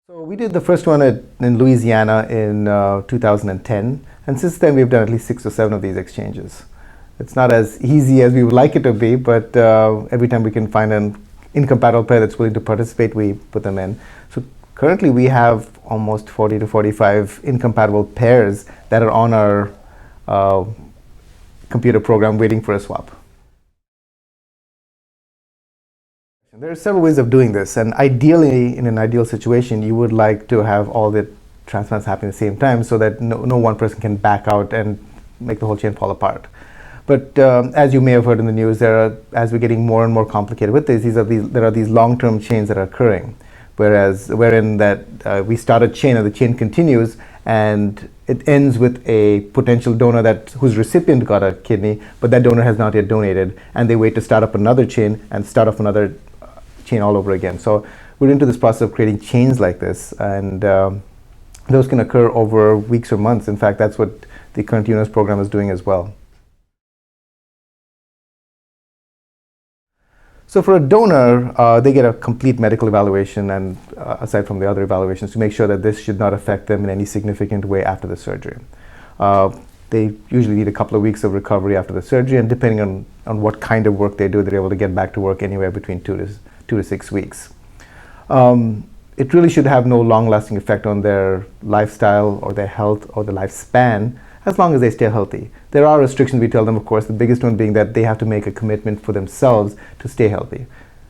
So we did the first one in Louisiana in 2010, and since then we've done at least 6 or 7 of these exchanges. It's not as easy as we would like it to be, but every time we can find an incompatible pair that's willing to participate, we put them in. So currently we have almost 40 to 45 incompatible pairs that are on our computer program waiting for a swap. There are several ways of doing this, and ideally, in an ideal situation, you would like to have all the transplants happening at the same time so that no one person can back out and make the whole chain fall apart. But as you may have heard in the news, as we're getting more and more complicated with this, there are these long-term chains that are occurring, wherein we start a chain and the chain continues, and it ends with a potential donor whose recipient got a kidney, but that donor has not yet donated, and they wait to start up another chain and start off another chain all over again. So we're into this process of creating chains like this, and those can occur over weeks or months. In fact, that's what the current UNOS program is doing as well. So for a donor, they get a complete medical evaluation, and aside from the other evaluations, to make sure that this should not affect them in any significant way after the surgery. They usually need a couple of weeks of recovery after the surgery, and depending on what kind of work they do, they're able to get back to work anywhere between 2 to 6 weeks. It really should have no long-lasting effect on their lifestyle or their health or their lifespan, as long as they stay healthy. There are restrictions we tell them, of course, the biggest one being that they have to make a commitment for themselves to stay healthy.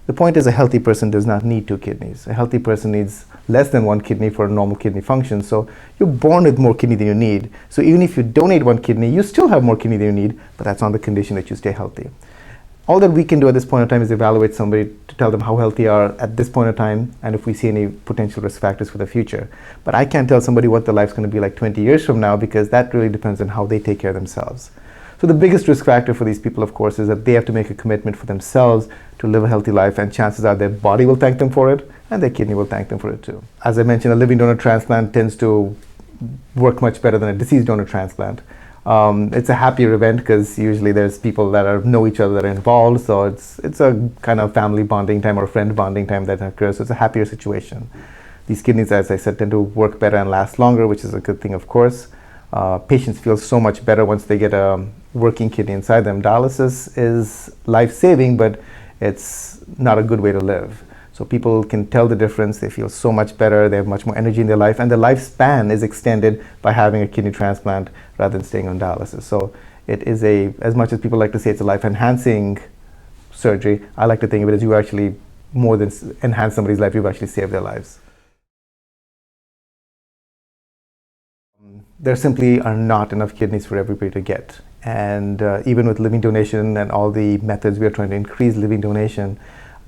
The point is, a healthy person does not need 2 kidneys. A healthy person needs less than 1 kidney for normal kidney function. So you're born with more kidney than you need. So even if you donate 1 kidney, you still have more kidney than you need, but that's on the condition that you stay healthy. All that we can do at this point in time is evaluate somebody to tell them how healthy they are at this point in time, and if we see any potential risk factors for the future. But I can't tell somebody what their life's going to be like 20 years from now, because that really depends on how they take care of themselves. So the biggest risk factor for these people, of course, is that they have to make a commitment for themselves to live a healthy life, and chances are their body will thank them for it, and their kidney will thank them for it too. As I mentioned, a living donor transplant tends to work much better than a deceased donor transplant. It's a happier event because usually there's people that know each other that are involved, so it's a kind of family bonding time or friend bonding time that occurs. So it's a happier situation. These kidneys, as I said, tend to work better and last longer, which is a good thing, of course. Patients feel so much better once they get a working kidney inside them. Dialysis is life-saving, but it's not a good way to live. So people can tell the difference. They feel so much better. They have much more energy in their life, and their lifespan is extended by having a kidney transplant rather than staying on dialysis. So it is as much as people like to say it's a life-enhancing surgery, I like to think of it as you actually, more than enhance somebody's life, you've actually saved their lives. There simply are not enough kidneys for everybody to get. And even with living donation and all the methods we are trying to increase living donation,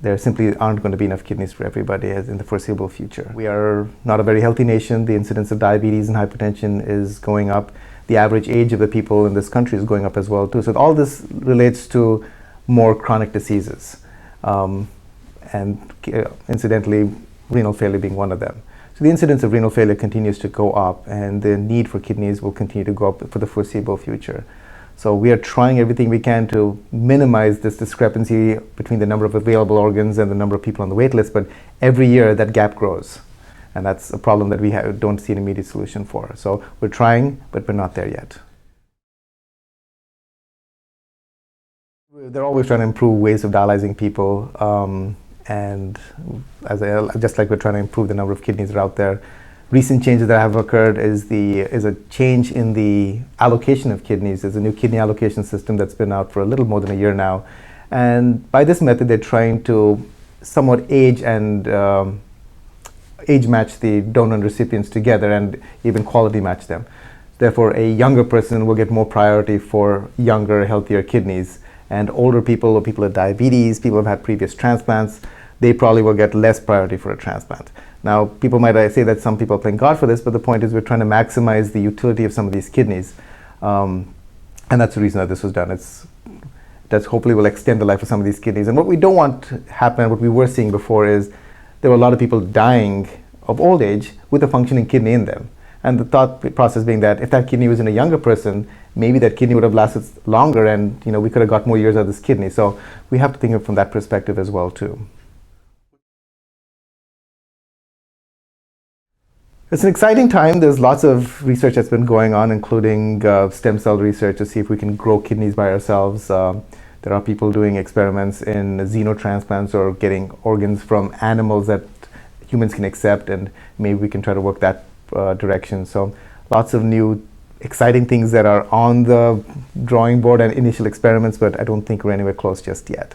there simply aren't going to be enough kidneys for everybody in the foreseeable future. We are not a very healthy nation. The incidence of diabetes and hypertension is going up. The average age of the people in this country is going up as well too. So all this relates to more chronic diseases, and incidentally, renal failure being one of them. So the incidence of renal failure continues to go up, and the need for kidneys will continue to go up for the foreseeable future. So we are trying everything we can to minimize this discrepancy between the number of available organs and the number of people on the wait list, but every year that gap grows. And that's a problem that we don't see an immediate solution for. So we're trying, but we're not there yet. They're always trying to improve ways of dialyzing people, and just like we're trying to improve the number of kidneys that are out there. Recent changes that have occurred is a change in the allocation of kidneys. There's a new kidney allocation system that's been out for a little more than a year now. And by this method, they're trying to somewhat age match the donor and recipients together, and even quality match them. Therefore, a younger person will get more priority for younger, healthier kidneys. And older people, or people with diabetes, people who have had previous transplants, they probably will get less priority for a transplant. Now, people might say that some people are playing God for this, but the point is we're trying to maximize the utility of some of these kidneys. And that's the reason that this was done. That hopefully will extend the life of some of these kidneys. And what we don't want to happen, what we were seeing before, is there were a lot of people dying of old age with a functioning kidney in them. And the thought process being that if that kidney was in a younger person, maybe that kidney would have lasted longer, and we could have got more years out of this kidney. So we have to think of it from that perspective as well too. It's an exciting time. There's lots of research that's been going on, including stem cell research to see if we can grow kidneys by ourselves. There are people doing experiments in xenotransplants or getting organs from animals that humans can accept, and maybe we can try to work that direction. So lots of new exciting things that are on the drawing board and initial experiments, but I don't think we're anywhere close just yet.